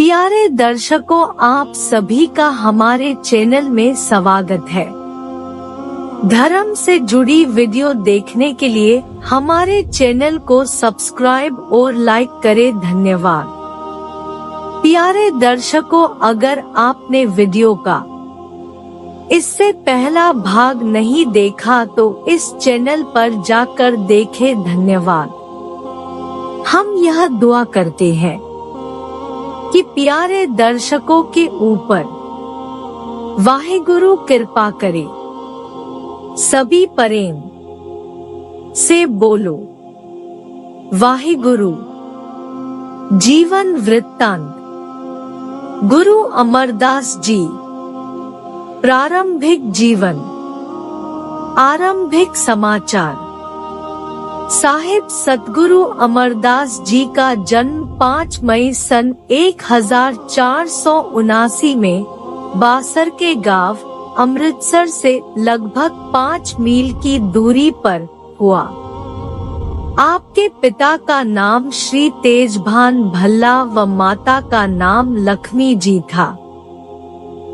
प्यारे दर्शकों, आप सभी का हमारे चैनल में स्वागत है। धर्म से जुड़ी वीडियो देखने के लिए हमारे चैनल को सब्सक्राइब और लाइक करें। धन्यवाद। प्यारे दर्शकों, अगर आपने वीडियो का इससे पहला भाग नहीं देखा तो इस चैनल पर जाकर देखें। धन्यवाद। हम यह दुआ करते हैं कि प्यारे दर्शकों के ऊपर वाहिगुरु कृपा करे। सभी प्रेम से बोलो वाहिगुरु। जीवन वृत्तांत। गुरु अमरदास जी। प्रारंभिक जीवन। आरंभिक समाचार। साहिब सतगुरु अमरदास जी का जन्म 5 मई सन 1479 में बासर के गांव अमृतसर से लगभग 5 मील की दूरी पर हुआ। आपके पिता का नाम श्री तेजभान भल्ला व माता का नाम लक्ष्मी जी था।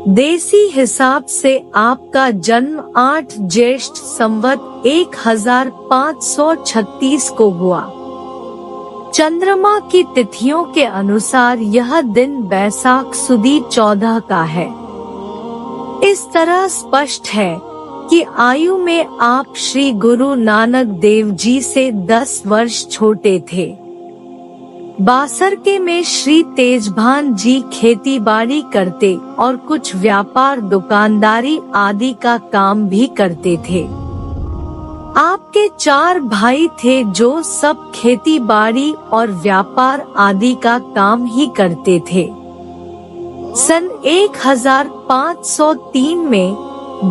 देसी हिसाब से आपका जन्म 8 ज्येष्ठ संवत 1536 को हुआ। चंद्रमा की तिथियों के अनुसार यह दिन बैसाख सुदी 14 का है। इस तरह स्पष्ट है कि आयु में आप श्री गुरु नानक देव जी से 10 वर्ष छोटे थे। बासरके में श्री तेजभान जी खेती बाड़ी करते और कुछ व्यापार दुकानदारी आदि का काम भी करते थे। आपके 4 भाई थे जो सब खेती बाड़ी और व्यापार आदि का काम ही करते थे। सन 1503 में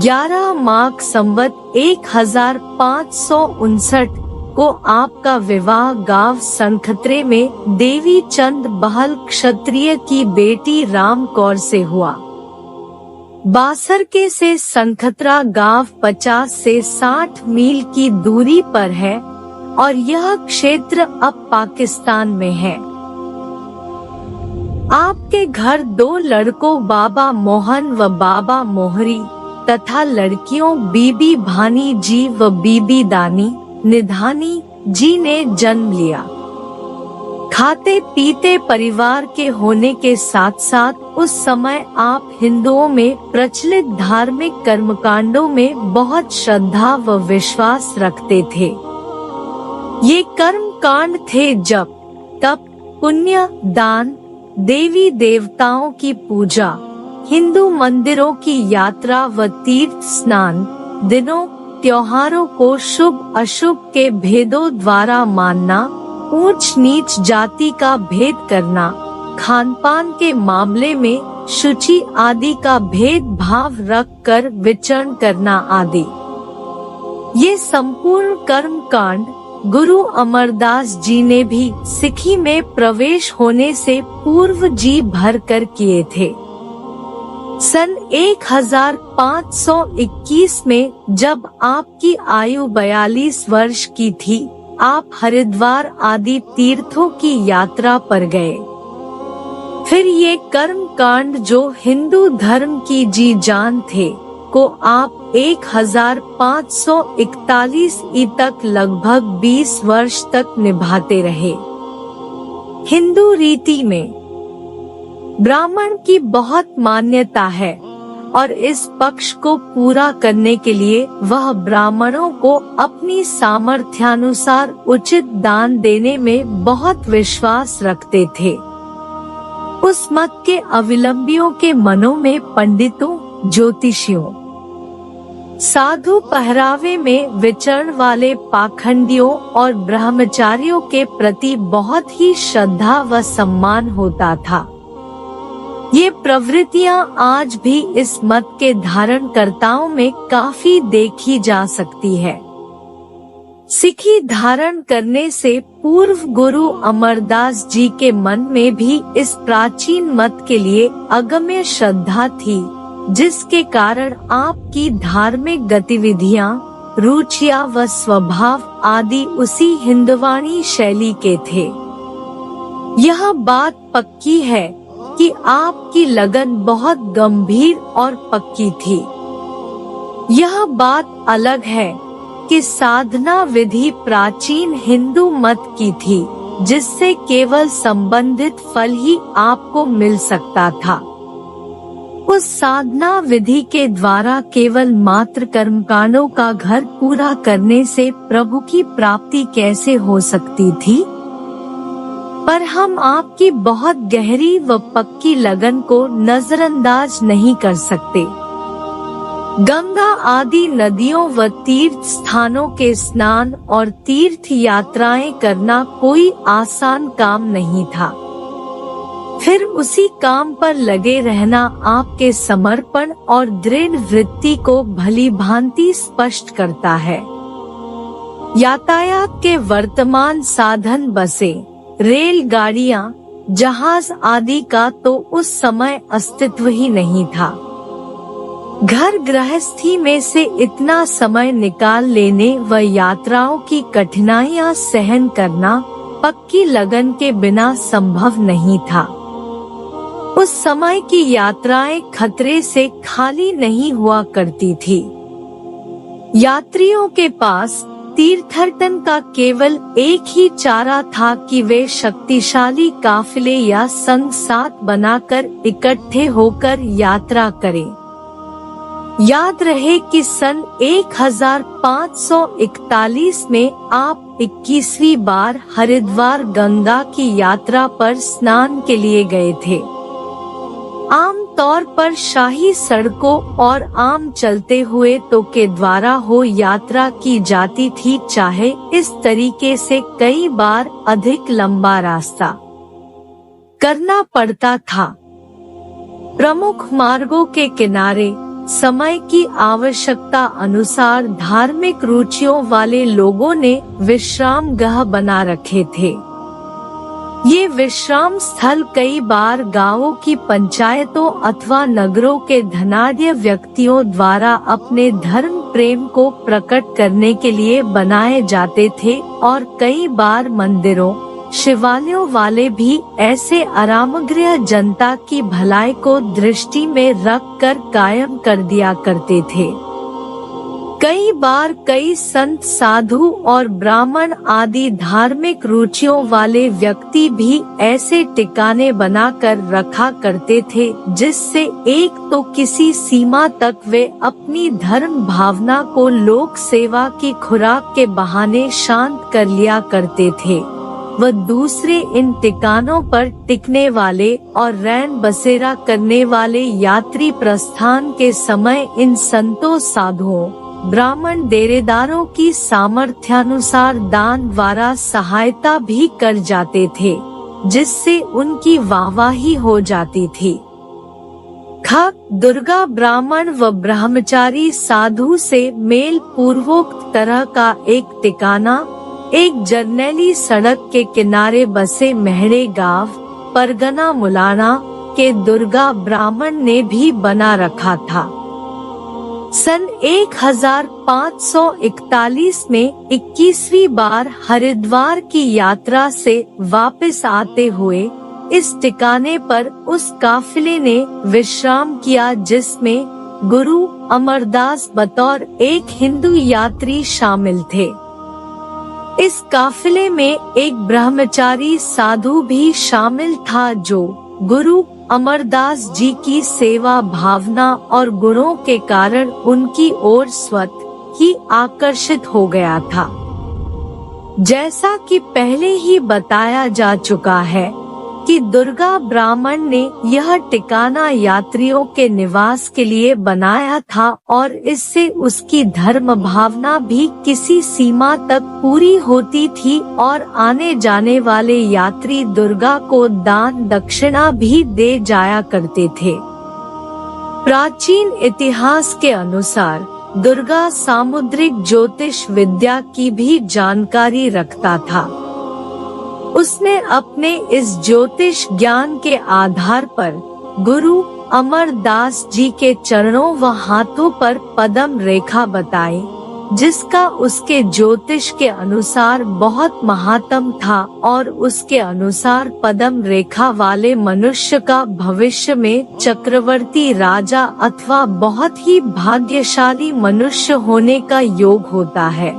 11 माघ संवत 1559 को आपका विवाह गांव सनखत्रे में देवी चंद बहल क्षत्रिय की बेटी राम कौर से हुआ। बासरके से सनखत्रा गांव 50 से 60 मील की दूरी पर है और यह क्षेत्र अब पाकिस्तान में है। आपके घर 2 लड़कों बाबा मोहन व बाबा मोहरी तथा लड़कियों बीबी भानी जी व बीबी दानी निधानी जी ने जन्म लिया। खाते पीते परिवार के होने के साथ साथ उस समय आप हिंदुओं में प्रचलित धार्मिक कर्मकांडों में बहुत श्रद्धा व विश्वास रखते थे। ये कर्मकांड थे जप, तप, पुण्य, दान, देवी देवताओं की पूजा, हिंदू मंदिरों की यात्रा व तीर्थ स्नान, दिनों त्योहारों को शुभ अशुभ के भेदों द्वारा मानना, ऊंच नीच जाति का भेद करना, खान पान के मामले में शुचि आदि का भेद भाव रख कर विचरण करना आदि। ये संपूर्ण कर्म कांड गुरु अमरदास जी ने भी सिखी में प्रवेश होने से पूर्व जी भर कर किए थे। सन 1521 में जब आपकी आयु 42 वर्ष की थी, आप हरिद्वार आदि तीर्थों की यात्रा पर गए। फिर ये कर्म कांड जो हिंदू धर्म की जी जान थे को आप 1541 तक लगभग 20 वर्ष तक निभाते रहे। हिंदू रीति में ब्राह्मण की बहुत मान्यता है और इस पक्ष को पूरा करने के लिए वह ब्राह्मणों को अपनी सामर्थ्यानुसार उचित दान देने में बहुत विश्वास रखते थे। उस मत के अवलंबियों के मनों में पंडितों, ज्योतिषियों, साधु पहरावे में विचरण वाले पाखंडियों और ब्रह्मचारियों के प्रति बहुत ही श्रद्धा व सम्मान होता था। ये प्रवृत्तियां आज भी इस मत के धारणकर्ताओं में काफी देखी जा सकती है। सिखी धारण करने से पूर्व गुरु अमरदास जी के मन में भी इस प्राचीन मत के लिए अगम्य श्रद्धा थी, जिसके कारण आपकी धार्मिक गतिविधियां, रुचियां व स्वभाव आदि उसी हिंदवाणी शैली के थे। यह बात पक्की है कि कि आपकी लगन बहुत गंभीर और पक्की थी। यह बात अलग है कि साधना विधि प्राचीन हिंदू मत की थी, जिससे केवल संबंधित फल ही आपको मिल सकता था। उस साधना विधि के द्वारा केवल मात्र कर्मकांडों का घर पूरा करने से प्रभु की प्राप्ति कैसे हो सकती थी? पर हम आपकी बहुत गहरी व पक्की लगन को नजरअंदाज नहीं कर सकते। गंगा आदि नदियों व तीर्थ स्थानों के स्नान और तीर्थ यात्राएं करना कोई आसान काम नहीं था। फिर उसी काम पर लगे रहना आपके समर्पण और दृढ़ वृत्ति को भली भांति स्पष्ट करता है। यातायात के वर्तमान साधन बसें, रेलगाड़ियां, जहाज आदि का तो उस समय अस्तित्व ही नहीं था। घर गृहस्थी में से इतना समय निकाल लेने व यात्राओं की कठिनाइयां सहन करना पक्की लगन के बिना संभव नहीं था। उस समय की यात्राएं खतरे से खाली नहीं हुआ करती थी। यात्रियों के पास तीर्थाटन का केवल एक ही चारा था कि वे शक्तिशाली काफिले या संग साथ बनाकर इकट्ठे होकर यात्रा करें। याद रहे कि सन 1541 में आप 21वीं बार हरिद्वार गंगा की यात्रा पर स्नान के लिए गए थे। आम तौर पर शाही सड़कों और आम चलते हुए तो के द्वारा हो यात्रा की जाती थी, चाहे इस तरीके से कई बार अधिक लंबा रास्ता करना पड़ता था। प्रमुख मार्गों के किनारे समय की आवश्यकता अनुसार धार्मिक रुचियों वाले लोगों ने विश्राम गृह बना रखे थे। ये विश्राम स्थल कई बार गांवों की पंचायतों अथवा नगरों के धनाढ्य व्यक्तियों द्वारा अपने धर्म प्रेम को प्रकट करने के लिए बनाए जाते थे, और कई बार मंदिरों, शिवालयों वाले भी ऐसे आरामगृह जनता की भलाई को दृष्टि में रखकर कायम कर दिया करते थे। कई बार कई संत, साधु और ब्राह्मण आदि धार्मिक रुचियों वाले व्यक्ति भी ऐसे ठिकाने बनाकर रखा करते थे, जिससे एक तो किसी सीमा तक वे अपनी धर्म भावना को लोक सेवा की खुराक के बहाने शांत कर लिया करते थे, व दूसरे इन ठिकानों पर टिकने वाले और रैन बसेरा करने वाले यात्री प्रस्थान के समय इन संतों, साधुओं, ब्राह्मण डेरेदारों की सामर्थ्यानुसार दान द्वारा सहायता भी कर जाते थे, जिससे उनकी वाहवाही हो जाती थी। दुर्गा ब्राह्मण व ब्रह्मचारी साधु से मेल पूर्वोक्त तरह का एक ठिकाना एक जरनैली सड़क के किनारे बसे महड़े गांव, परगना मुलाना के दुर्गा ब्राह्मण ने भी बना रखा था। सन 1541 में 21वीं बार हरिद्वार की यात्रा से वापस आते हुए इस ठिकाने पर उस काफिले ने विश्राम किया, जिसमें गुरु अमरदास बतौर एक हिंदू यात्री शामिल थे। इस काफिले में एक ब्रह्मचारी साधु भी शामिल था, जो गुरु अमरदास जी की सेवा भावना और गुणों के कारण उनकी ओर स्वतः ही आकर्षित हो गया था। जैसा कि पहले ही बताया जा चुका है कि दुर्गा ब्राह्मण ने यह ठिकाना यात्रियों के निवास के लिए बनाया था, और इससे उसकी धर्म भावना भी किसी सीमा तक पूरी होती थी, और आने जाने वाले यात्री दुर्गा को दान दक्षिणा भी दे जाया करते थे। प्राचीन इतिहास के अनुसार दुर्गा सामुद्रिक ज्योतिष विद्या की भी जानकारी रखता था। उसने अपने इस ज्योतिष ज्ञान के आधार पर गुरु अमरदास जी के चरणों व हाथों पर पद्म रेखा बताई, जिसका उसके ज्योतिष के अनुसार बहुत महात्म था और उसके अनुसार पद्म रेखा वाले मनुष्य का भविष्य में चक्रवर्ती राजा अथवा बहुत ही भाग्यशाली मनुष्य होने का योग होता है।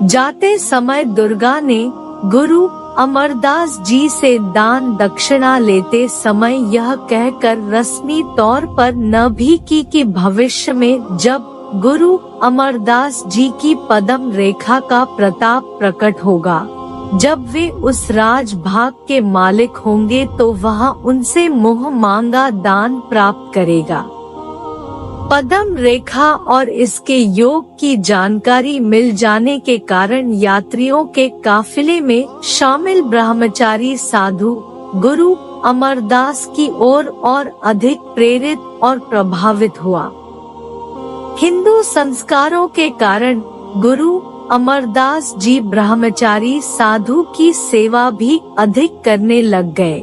जाते समय दुर्गा ने गुरु अमरदास जी से दान दक्षिणा लेते समय यह कहकर रस्मी तौर पर न भी की कि भविष्य में जब गुरु अमरदास जी की पद्म रेखा का प्रताप प्रकट होगा, जब वे उस राज भाग के मालिक होंगे तो वह उनसे मुँह मांगा दान प्राप्त करेगा। पद्म रेखा और इसके योग की जानकारी मिल जाने के कारण यात्रियों के काफिले में शामिल ब्रह्मचारी साधु गुरु अमरदास की ओर और अधिक प्रेरित और प्रभावित हुआ। हिंदू संस्कारों के कारण गुरु अमरदास जी ब्रह्मचारी साधु की सेवा भी अधिक करने लग गए।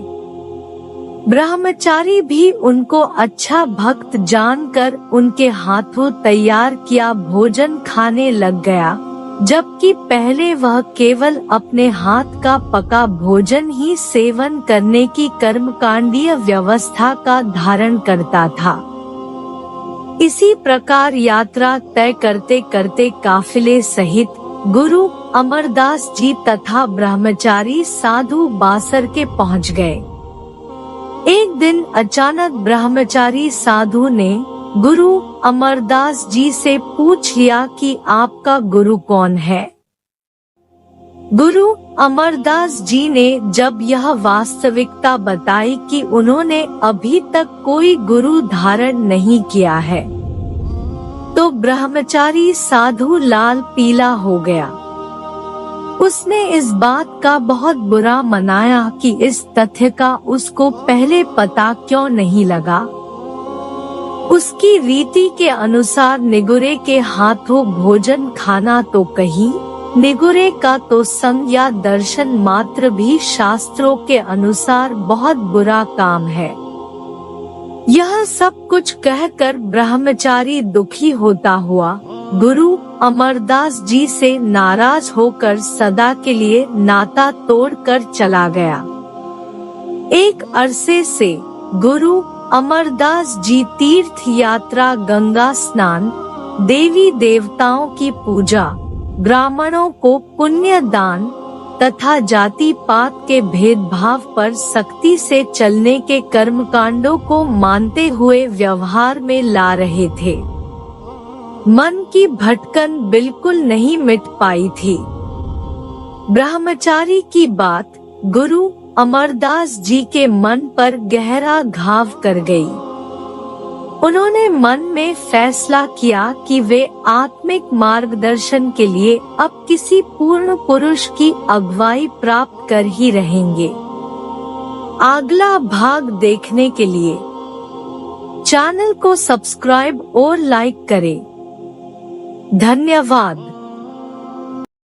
ब्रह्मचारी भी उनको अच्छा भक्त जानकर उनके हाथों तैयार किया भोजन खाने लग गया, जबकि पहले वह केवल अपने हाथ का पका भोजन ही सेवन करने की कर्मकांडीय व्यवस्था का धारण करता था। इसी प्रकार यात्रा तय करते करते काफिले सहित गुरु अमरदास जी तथा ब्रह्मचारी साधु बासर के पहुंच गए। एक दिन अचानक ब्रह्मचारी साधु ने गुरु अमरदास जी से पूछ लिया कि आपका गुरु कौन है। गुरु अमरदास जी ने जब यह वास्तविकता बताई कि उन्होंने अभी तक कोई गुरु धारण नहीं किया है, तो ब्रह्मचारी साधु लाल पीला हो गया। उसने इस बात का बहुत बुरा मनाया कि इस तथ्य का उसको पहले पता क्यों नहीं लगा। उसकी रीति के अनुसार निगुरे के हाथों भोजन खाना तो कहीं, निगुरे का तो संग या दर्शन मात्र भी शास्त्रों के अनुसार बहुत बुरा काम है। यह सब कुछ कहकर ब्रह्मचारी दुखी होता हुआ गुरु अमरदास जी से नाराज होकर सदा के लिए नाता तोड़कर चला गया। एक अरसे से गुरु अमरदास जी तीर्थ यात्रा, गंगा स्नान, देवी देवताओं की पूजा, ब्राह्मणों को पुण्य दान तथा जाति पात के भेदभाव पर सख्ती से चलने के कर्मकांडों को मानते हुए व्यवहार में ला रहे थे। मन की भटकन बिल्कुल नहीं मिट पाई थी। ब्रह्मचारी की बात गुरु अमरदास जी के मन पर गहरा घाव कर गई। उन्होंने मन में फैसला किया कि वे आत्मिक मार्गदर्शन के लिए अब किसी पूर्ण पुरुष की अगुवाई प्राप्त कर ही रहेंगे। अगला भाग देखने के लिए चैनल को सब्सक्राइब और लाइक करें। धन्यवाद।